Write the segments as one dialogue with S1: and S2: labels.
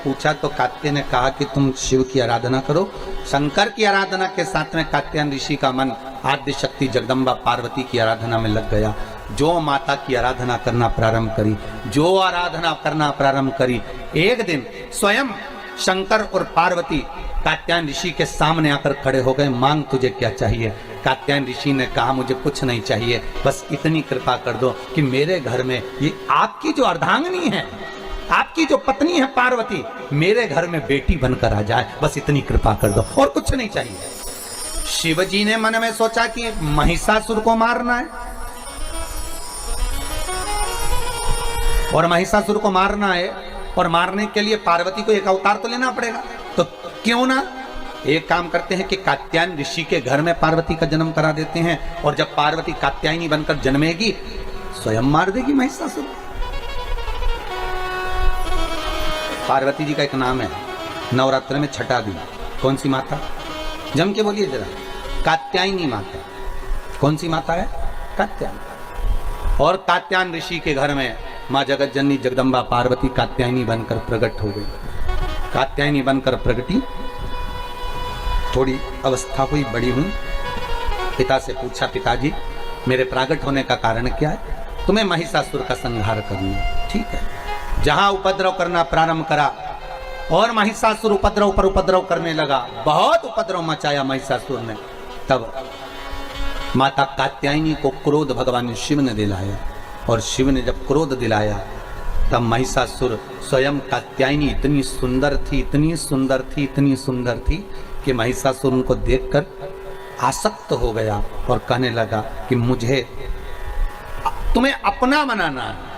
S1: पूछा तो कात्यायन ने कहा कि तुम शिव की आराधना करो। शंकर की आराधना के साथ में कात्यायन ऋषि का मन आद्य शक्ति जगदम्बा पार्वती की आराधना में लग गया। जो माता की आराधना करना प्रारंभ करी, जो आराधना करना प्रारंभ करी, एक दिन स्वयं शंकर और पार्वती कात्यायन ऋषि के सामने आकर खड़े हो गए। मांग तुझे क्या चाहिए? कात्यायन ऋषि ने कहा मुझे कुछ नहीं चाहिए, बस इतनी कृपा कर दो कि मेरे घर में ये आपकी जो अर्धांगिनी है, आपकी जो पत्नी है पार्वती, मेरे घर में बेटी बनकर आ जाए, बस इतनी कृपा कर दो, और कुछ नहीं चाहिए। शिवजी ने मन में सोचा कि महिषासुर को मारना है, और महिषासुर को मारना है, और मारने के लिए पार्वती को एक अवतार तो लेना पड़ेगा। तो क्यों ना एक काम करते हैं कि कात्यायन ऋषि के घर में पार्वती का जन्म करा देते हैं, और जब पार्वती कात्यायनी बनकर जन्मेगी स्वयं मार देगी महिषासुर। पार्वती जी का एक नाम है, नवरात्र में छठा दिन। कौन सी माता? जम के बोलिए जरा। कात्यायनी माता। कौन सी माता है? कात्यायनी। और कात्यायन ऋषि के घर में माँ जगत जननी जगदम्बा पार्वती कात्यायनी बनकर प्रकट हो गई। कात्यायनी बनकर प्रगटी, थोड़ी अवस्था हुई, बड़ी हुई। पिता से पूछा, पिताजी मेरे प्रागट होने का कारण क्या है? तुम्हें महिषासुर का संहार करना। ठीक है। जहां उपद्रव करना प्रारंभ करा और महिषासुर उपद्रव पर उपद्रव करने लगा, बहुत उपद्रव मचाया महिषासुर ने। तब माता कात्यायनी को क्रोध भगवान शिव ने दिलाया, और शिव ने जब क्रोध दिलाया तब महिषासुर स्वयं कात्यायनी इतनी सुंदर थी, इतनी सुंदर थी, इतनी सुंदर थी कि महिषासुर उनको देखकर आसक्त हो गया और कहने लगा कि मुझे तुम्हें अपना बनाना है।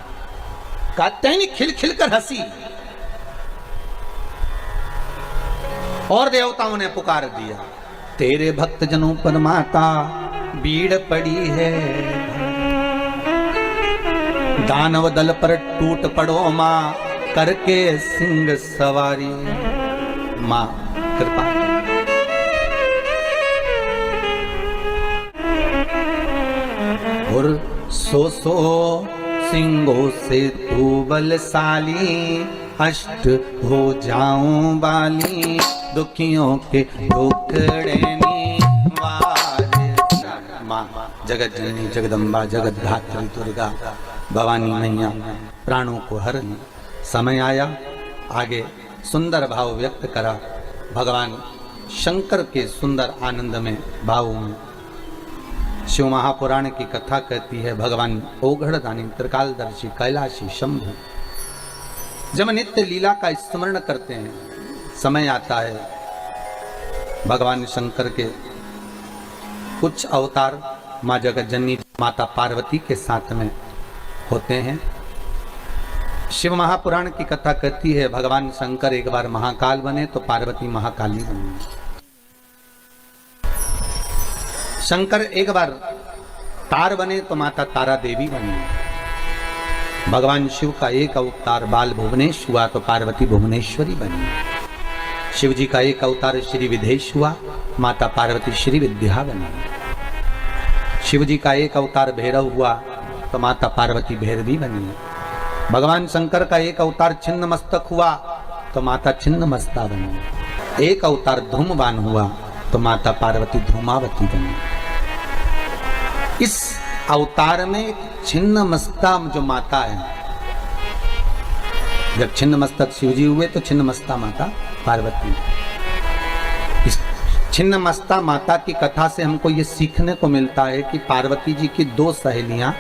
S1: कात्यायनी खिलखिल कर हंसी, और देवताओं ने पुकार दिया, तेरे भक्त जनों पर माता बीड़ पड़ी है, दानव दल पर टूट पड़ो माँ करके सिंह सवारी। माँ कृपा। और सो सिंहों से तू बलशाली, अष्ट हो जाऊं बाली, दुखियों के दुखड़े निवार। माँ जगत जननी जगदम्बा जगत धात्री दुर्गा भवानी मैया प्राणों को हर ली। समय आया, आगे सुंदर भाव व्यक्त करा भगवान शंकर के सुंदर आनंद में भाव में। शिव महापुराण की कथा कहती है, भगवान ओघड़दानी त्रिकालदर्शी कैलाशी शंभु जब नित्य लीला का स्मरण करते हैं, समय आता है भगवान शंकर के कुछ अवतार माँ जगत जननी माता पार्वती के साथ में होते हैं। शिव महापुराण की कथा कहती है, भगवान शंकर एक बार महाकाल बने तो पार्वती महाकाली बनी। शंकर एक बार तार बने तो माता तारा देवी बनी। भगवान शिव का एक अवतार बाल भुवनेश हुआ तो पार्वती भुवनेश्वरी बनी। शिव जी का एक अवतार श्री विदेश हुआ, माता पार्वती श्री विद्या बनी। शिव जी का एक अवतार भैरव हुआ तो माता पार्वती भैरवी बनी। भगवान शंकर का एक अवतार छिन्न मस्तक हुआ तो माता छिन्न मस्ता बनी। एक अवतार धूमवान हुआ तो माता पार्वती धूमावती बनी। इस अवतार में छिन्न मस्ता जो माता है, जब छिन्न मस्तक शिवजी हुए तो छिन्न मस्ता माता पार्वती। इस छिन्न मस्ता माता की कथा से हमको ये सीखने को मिलता है कि पार्वती जी की दो सहेलियां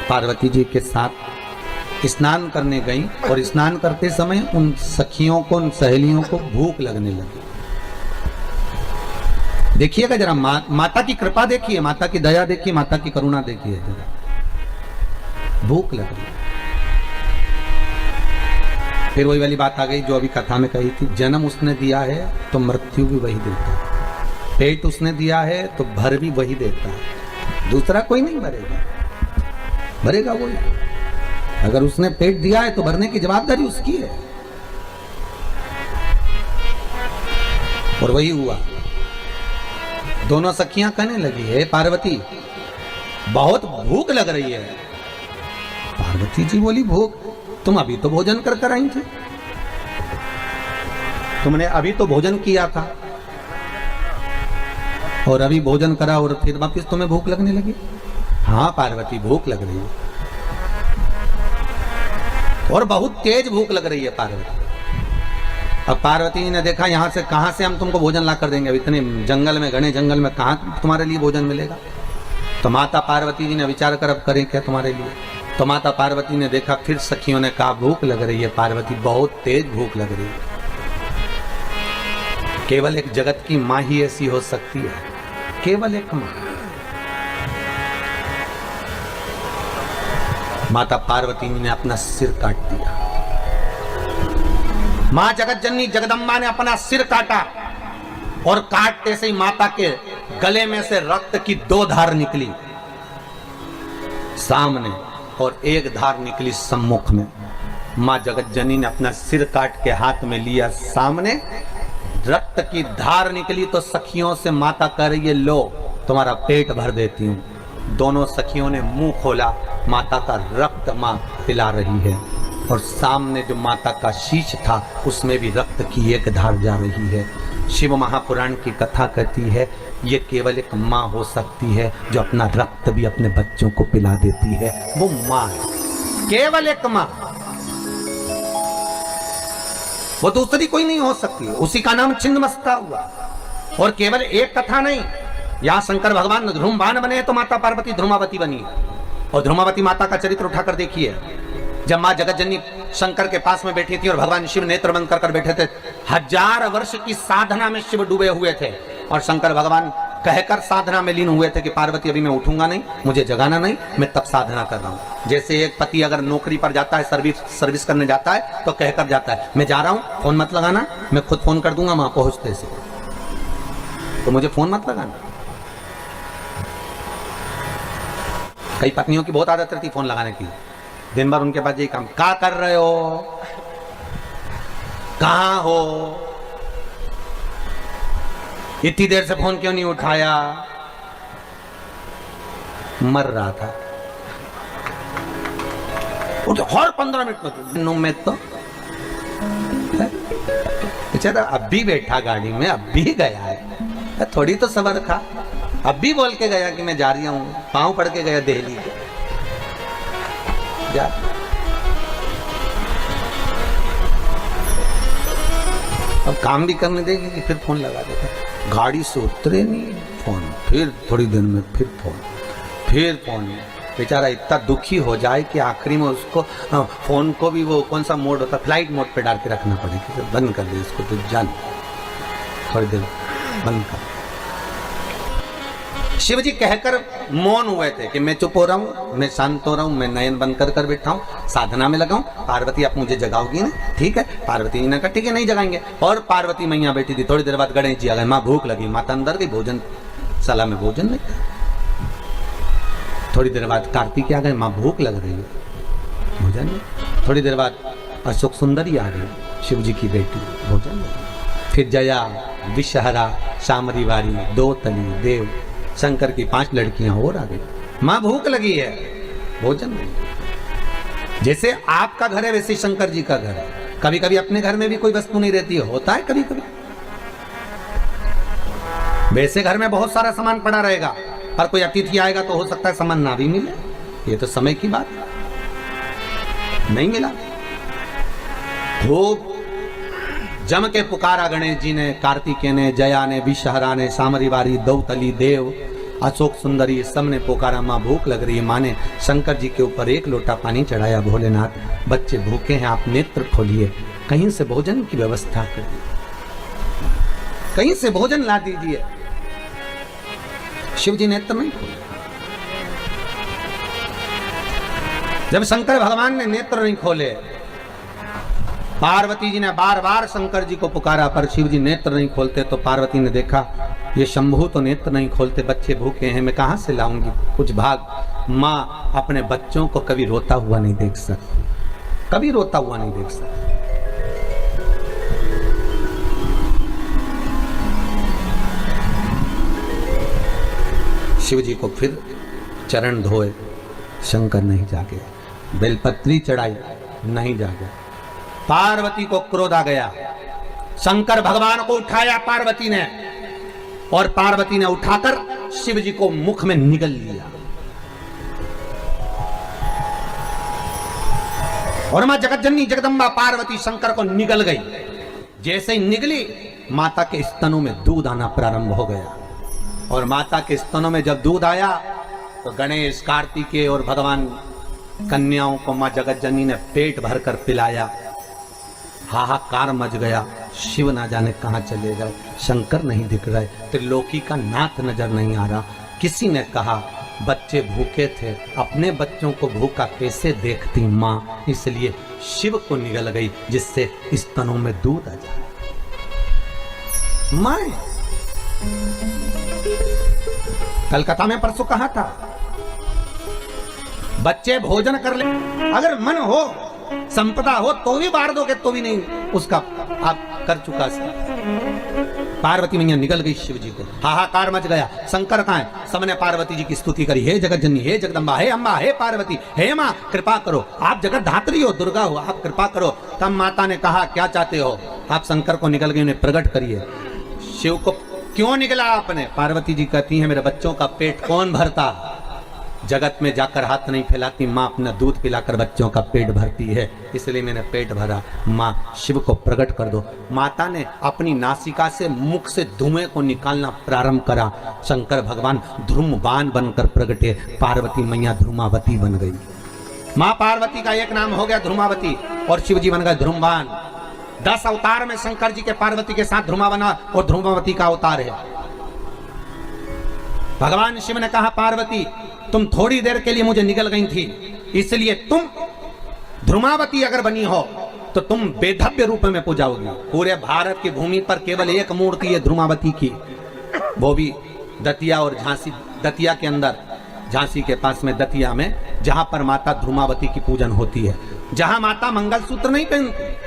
S1: पार्वती जी के साथ स्नान करने गईं, और स्नान करते समय उन सखियों को, उन सहेलियों को भूख लगने लगी। देखिएगा जरा, माता की कृपा देखिए, माता की दया देखिए, माता की करुणा देखिए जरा। भूख लग गई। फिर वही वाली बात आ गई जो अभी कथा में कही थी, जन्म उसने दिया है तो मृत्यु भी वही देता है, पेट उसने दिया है तो भर भी वही देता है, दूसरा कोई नहीं भरेगा, भरेगा वही। अगर उसने पेट दिया है तो भरने की जवाबदारी उसकी है। और वही हुआ। दोनों सखियां कहने लगी है, पार्वती बहुत भूख लग रही है। पार्वती जी बोली, भूख? तुम अभी तो भोजन कर कर आई थे। तुमने अभी तो भोजन किया था और अभी भोजन करा और फिर वापिस तुम्हें भूख लगने लगी। हाँ पार्वती, भूख लग रही है और बहुत तेज भूख लग रही है पार्वती। अब पार्वती ने देखा यहाँ से कहाँ से हम तुमको भोजन ला कर देंगे, अब इतने जंगल में, घने जंगल में कहाँ तुम्हारे लिए भोजन मिलेगा। तो माता पार्वती जी ने विचार कर अब करें क्या तुम्हारे लिए। तो माता पार्वती ने देखा, फिर सखियों ने कहा भूख लग रही है पार्वती, बहुत तेज भूख लग रही है। केवल एक जगत की माँ ही ऐसी हो सकती है, केवल एक माँ। माता पार्वती ने अपना सिर काट दिया। मां जगत जननी जगदम्बा ने अपना सिर काटा और काटते से ही माता के गले में से रक्त की 2 धार निकली सामने और 1 धार निकली सम्मुख में। मां जगत जननी ने अपना सिर काट के हाथ में लिया, सामने रक्त की धार निकली तो सखियों से माता कह रही है, लो तुम्हारा पेट भर देती हूं। दोनों सखियों ने मुंह खोला, माता का रक्त मां पिला रही है और सामने जो माता का शीश था उसमें भी रक्त की 1 धार जा रही है। शिव महापुराण की कथा कहती है ये केवल एक माँ हो सकती है जो अपना रक्त भी अपने बच्चों को पिला देती है, वो माँ है, केवल एक माँ, वो दूसरी कोई नहीं हो सकती। उसी का नाम छिन्नमस्ता हुआ। और केवल एक कथा नहीं, यहाँ शंकर भगवान ध्रुवबाण बने तो माता पार्वती ध्रुमावती बनी। और ध्रुमावती माता का चरित्र उठाकर देखिए, जब माँ जगत जननी शंकर के पास में बैठी थी और भगवान शिव नेत्र बंद कर बैठे थे, 1000 वर्ष की साधना में शिव डूबे हुए थे और शंकर भगवान कहकर साधना में लीन हुए थे कि पार्वती अभी मैं उठूंगा नहीं, मुझे जगाना नहीं, मैं तब साधना कर रहा हूँ। जैसे एक पति अगर नौकरी पर जाता है, सर्विस करने जाता है तो कहकर जाता है मैं जा रहा हूँ, फोन मत लगाना, मैं खुद फोन कर दूंगा वहां पहुंचते से, तो मुझे फोन मत लगाना। कई पत्नियों की बहुत आदत रहती फोन लगाने की, दिन भर उनके पास यही काम, क्या कर रहे हो, कहां हो, इतनी देर से फोन क्यों नहीं उठाया, मर रहा था, हर 15 मिनट में तो बेचारा अब भी बैठा गाड़ी में, अब भी गया है, थोड़ी तो सबर खा, अब भी बोल के गया कि मैं जा रही हूं, पांव पड़ के गया दिल्ली के जा। अब काम भी करने देगी कि फिर फोन लगा देगा, गाड़ी से उतरे नहीं फोन, फिर थोड़ी देर में फिर फोन। बेचारा इतना दुखी हो जाए कि आखिरी में उसको फोन को भी वो कौन सा मोड होता है, फ्लाइट मोड पे डाल के रखना पड़ेगा, तो बंद कर दे इसको, तो जान थोड़ी देर बंद कर। शिव जी कहकर मौन हुए थे कि मैं चुप हो रहा हूँ, मैं शांत हो रहा हूँ, मैं नयन बंद कर बैठा हूँ, साधना में लगा हूँ। पार्वती आप मुझे जगाओगी ना, ठीक है। पार्वती जी ने कहा ठीक है नहीं जगाएंगे। और पार्वती मैया बैठी थी, थोड़ी देर बाद गणेश जी आ गए, माँ भूख लगी, माता अंदर गई, भोजन सला में भोजन नहीं। थोड़ी देर बाद कार्तिक आ गए, माँ भूख लग रही है, भोजन नहीं। थोड़ी देर बाद अशोक सुंदरी आ गई, शिव जी की बेटी, भोजन नहीं। फिर जया, विषहरा, शामरी वारी, दो तली, देव, शंकर की 5 लड़कियां और आ गई, माँ भूख लगी है, भोजन नहीं। जैसे आपका घर है वैसे शंकर जी का घर है। कभी कभी अपने घर में भी कोई वस्तु नहीं रहती है, होता है कभी कभी। वैसे घर में बहुत सारा सामान पड़ा रहेगा, पर कोई अतिथि आएगा तो हो सकता है सामान ना भी मिले, ये तो समय की बात है। नहीं मिला, खूब जम के पुकारा गणेश जी ने, कार्तिकेय ने, जया ने, विषहरा ने, सामरी वारी, दौतली, देव, अशोक सुंदरी, सबने पुकारा, माँ भूख लग रही है। माँ ने शंकर जी के ऊपर 1 लोटा पानी चढ़ाया, भोलेनाथ बच्चे भूखे हैं, आप नेत्र खोलिए, कहीं से भोजन की व्यवस्था करिए, कहीं से भोजन ला दीजिए। शिव जी नेत्र नहीं खोले। जब शंकर भगवान ने नेत्र नहीं खोले, पार्वती जी ने बार बार शंकर जी को पुकारा, पर शिव जी नेत्र नहीं खोलते। तो पार्वती ने देखा ये शंभू तो नेत्र नहीं खोलते, बच्चे भूखे हैं, मैं कहां से लाऊंगी कुछ भाग। माँ अपने बच्चों को कभी रोता हुआ नहीं देख सकती, कभी रोता हुआ नहीं देख सकती। शिव जी को फिर चरण धोए, शंकर नहीं जागे, बेलपत्री चढ़ाई, नहीं जागे। पार्वती को क्रोध आ गया, शंकर भगवान को उठाया पार्वती ने, और पार्वती ने उठाकर शिव जी को मुख में निगल लिया। और मां जगतजननी जगदम्बा पार्वती शंकर को निगल गई। जैसे ही निगली, माता के स्तनों में दूध आना प्रारंभ हो गया। और माता के स्तनों में जब दूध आया तो गणेश, कार्तिकेय और भगवान कन्याओं को मां जगतजननी ने पेट भरकर पिलाया। हाहाकार मच गया। शिव ना जाने कहां चले गए, शंकर नहीं दिख रहे, त्रिलोकी का नाथ नजर नहीं आ रहा। किसी ने कहा बच्चे भूखे थे, अपने बच्चों को भूखा कैसे देखती माँ, इसलिए शिव को निगल गई जिससे स्तनों में दूध आ जाए। माँ कलकत्ता में परसों कहा था, बच्चे भोजन कर ले, अगर मन हो, संपदा हो तो भी बार दोगे तो भी नहीं, उसका आप कर चुका सर। पार्वती मैया निकल गई शिव जी को। हाहाकार मच गया। शंकर कहां है? सबने पार्वती जी की स्तुति करी, हे जगतजननी, हे जगदम्बा, हे अम्बा, हे पार्वती, हे मां कृपा करो, आप जगत धात्री हो, दुर्गा हो, आप कृपा करो। तब माता ने कहा क्या चाहते हो आप? शंकर को निकल गई, उन्हें प्रकट करिए। शिव को क्यों निकला आपने? पार्वती जी कहती है मेरे बच्चों का पेट कौन भरता? जगत में जाकर हाथ नहीं फैलाती, माँ अपना दूध पिलाकर बच्चों का पेट भरती है, इसलिए मैंने पेट भरा। माँ शिव को प्रकट कर दो। माता ने अपनी नासिका से, मुख से धुएं को निकालना प्रारंभ करा। शंकर भगवान ध्रुमवान बनकर प्रगटे, पार्वती मैया ध्रुमावती बन गई। माँ पार्वती का एक नाम हो गया ध्रुमावती और शिव जी बन गए ध्रुमवान। 10 अवतार में शंकर जी के पार्वती के साथ ध्रुमावना और ध्रुमावती का अवतार है। भगवान शिव ने कहा पार्वती तुम थोड़ी देर के लिए मुझे निगल गई थी, इसलिए तुम ध्रुमावती अगर बनी हो तो तुम बेधव्य रूप में पूजाओगी। पूरे भारत की भूमि पर केवल एक मूर्ति है ध्रुमावती की, वो भी दतिया और झांसी। दतिया के अंदर, झांसी के पास में दतिया में, जहां पर माता ध्रुमावती की पूजन होती है, जहां माता मंगलसूत्र नहीं पहनती,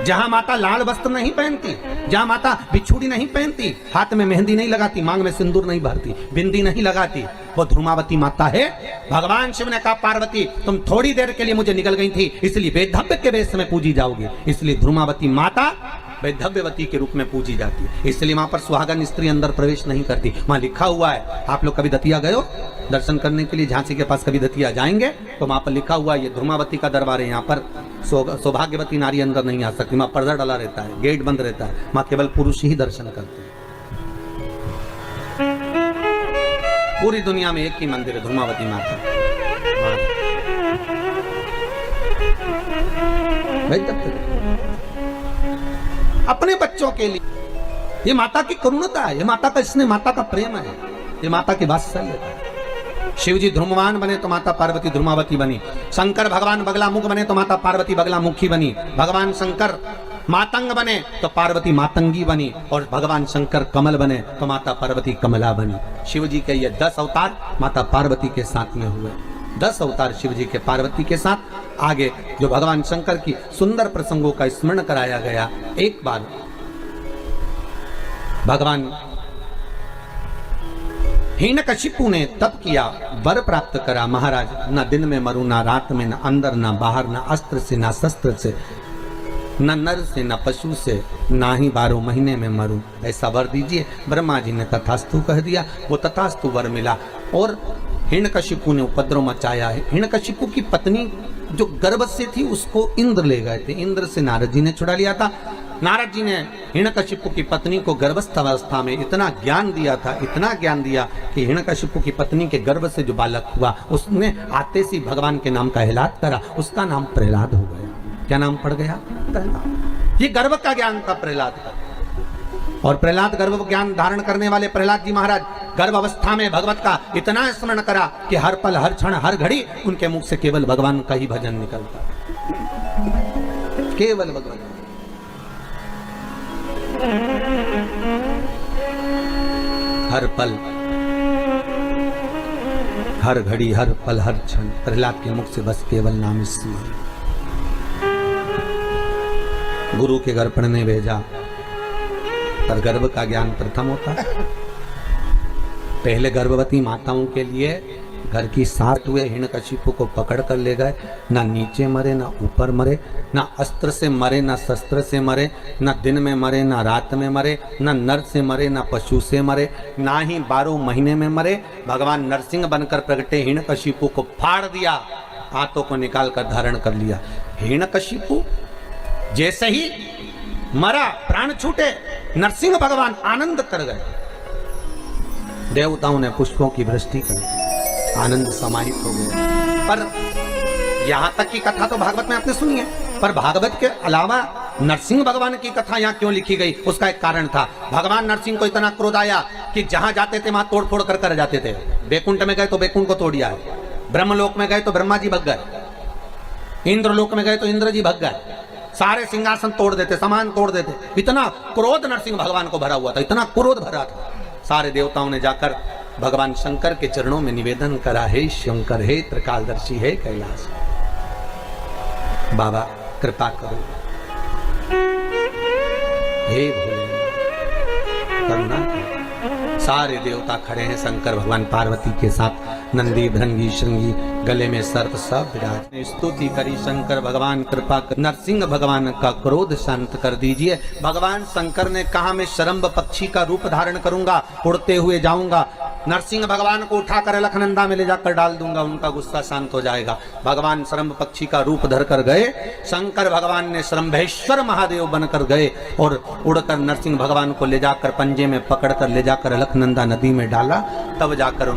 S1: जहां माता लाल वस्त्र नहीं पहनती, जहां माता बिछुड़ी नहीं पहनती, हाथ में मेहंदी नहीं लगाती, मांग में सिंदूर नहीं भरती, बिंदी नहीं लगाती, वो ध्रुमावती माता है। भगवान शिव ने कहा पार्वती तुम थोड़ी देर के लिए मुझे निकल गई थी, इसलिए वैधव्य के वेश में पूजी जाओगी, इसलिए ध्रुमावती माता वैधव्यवती के रूप में पूजी जाती है। इसलिए वहां पर सुहागन स्त्री अंदर प्रवेश नहीं करती। वहां लिखा हुआ है, आप लोग कभी दतिया गए हो दर्शन करने के लिए? झांसी के पास कभी दतिया जाएंगे तो वहां पर लिखा हुआ है ये ध्रुमावती का दरबार है, यहाँ पर सौभाग्यवती नारी अंदर नहीं आ सकती, वहां पर्दा डाला रहता है, गेट बंद रहता है, वहां केवल पुरुष ही दर्शन करते हैं। पूरी दुनिया में एक ही मंदिर है ध्रुमावती माता। अपने बच्चों के लिए ये माता की करुणता है, ये माता का स्नेह, माता का प्रेम है, ये माता की वात्सल्य है। शिव जी ध्रुमवान बने तो माता पार्वती ध्रुमावती बनी। शंकर भगवान बगलामुख बने तो माता पार्वती बगलामुखी बनी। भगवान शंकर मातंग बने तो पार्वती मातंगी बनी, और भगवान शंकर कमल बने तो माता पार्वती कमला बनी। शिव जी के ये 10 अवतार माता पार्वती के साथ में हुए। 10 अवतार शिव जी के पार्वती के साथ। आगे जो भगवान शंकर की सुंदर प्रसंगों का स्मरण कराया गया। एक बार भगवान हिरण्यकशिपु ने तप किया, वर प्राप्त करा, महाराज न दिन में मरूं, ना रात में, न अंदर न बाहर, न अस्त्र से न शस्त्र से, न नर से न पशु से, ना ही 12 महीने में मरूं, ऐसा वर दीजिए। ब्रह्मा जी ने तथास्तु कह दिया, वो तथास्तु वर मिला। और हिरण्यकशिपु ने उपद्रव मचाया है। हिरण्यकशिपु की पत्नी जो गर्भ से थी उसको इंद्र ले गए थे, इंद्र से नारद जी ने छुड़ा लिया था। नारद जी ने हिरण्यकशिपु की पत्नी को गर्भस्थ अवस्था में इतना ज्ञान दिया था, इतना ज्ञान दिया कि हिरण्यकशिपु की पत्नी के गर्भ से जो बालक हुआ उसने आते से भगवान के नाम का एलान करा, उसका नाम प्रहलाद हो गया। क्या नाम पड़ गया? प्रहलाद। ये गर्भ का ज्ञान था प्रहलाद का। और प्रहलाद गर्भ ज्ञान धारण करने वाले प्रहलाद जी महाराज गर्भ अवस्था में भगवत का इतना स्मरण करा कि हर पल, हर क्षण, हर घड़ी उनके मुख से केवल भगवान का ही भजन निकलता, केवल भगवान। हर पल, हर घड़ी, हर पल, हर क्षण प्रहलाद के मुख से बस केवल नाम स्मरण। गुरु के घर पढ़ने भेजा, पर गर्भ का ज्ञान प्रथम होता है। पहले गर्भवती माताओं के लिए घर की 7 हुए हिरण्यकशिपु को पकड़ कर ले गए। ना नीचे मरे, ना ऊपर मरे, ना अस्त्र से मरे, ना शस्त्र से मरे, ना दिन में मरे, ना रात में मरे, ना नर से मरे, ना पशु से मरे, ना ही 12 महीने में मरे। भगवान नरसिंह बनकर प्रगटे, हिरण्यकशिपु को फाड़ दिया, हाथों को निकाल कर धारण कर लिया। हिरण्यकशिपु जैसे ही मरा, प्राण छूटे, नरसिंह भगवान आनंद कर गए। देवताओं ने पुष्पों की वृष्टि कर आनंद समाहित हो गए। पर यहां तक की कथा तो भागवत में आपने सुनी है, पर भागवत के अलावा नरसिंह भगवान की कथा यहाँ क्यों लिखी गई, उसका एक कारण था। भगवान नरसिंह को इतना क्रोध आया कि जहां जाते थे वहां तोड़-फोड़ कर जाते थे। बैकुंठ में गए तो बैकुंठ को तोड़ दिया, ब्रह्मलोक में गए तो ब्रह्मा जी भग गए, इंद्रलोक में गए तो इंद्र जी भग गए, सारे सिंहासन तोड़ देते, सामान तोड़ देते। इतना क्रोध नरसिंह भगवान को भरा हुआ था, इतना क्रोध भरा था। सारे देवताओं ने जाकर भगवान शंकर के चरणों में निवेदन करा, हे शंकर, हे त्रिकालदर्शी, हे कैलाश बाबा कृपा करो, हे भोले करुणा करो। सारे देवता खड़े हैं, शंकर भगवान पार्वती के साथ, नंदी भृंगी श्रृंगी गले में सर्प सब विराज। स्तुति करी शंकर भगवान कृपा कर, नरसिंह भगवान का क्रोध शांत कर दीजिए। भगवान शंकर ने कहा मैं शरम्भ पक्षी का रूप धारण करूंगा, उड़ते हुए जाऊंगा, नरसिंह भगवान को उठाकर अलखनंदा में ले जाकर डाल दूंगा, उनका गुस्सा शांत हो जाएगा। भगवान शरम्भ पक्षी का रूप धर कर गए, शंकर भगवान ने शरम्भेश्वर महादेव बनकर गए और उड़कर नरसिंह भगवान को ले जाकर पंजे में पकड़कर ले जाकर अलखनंदा नदी में डाला, तब जाकर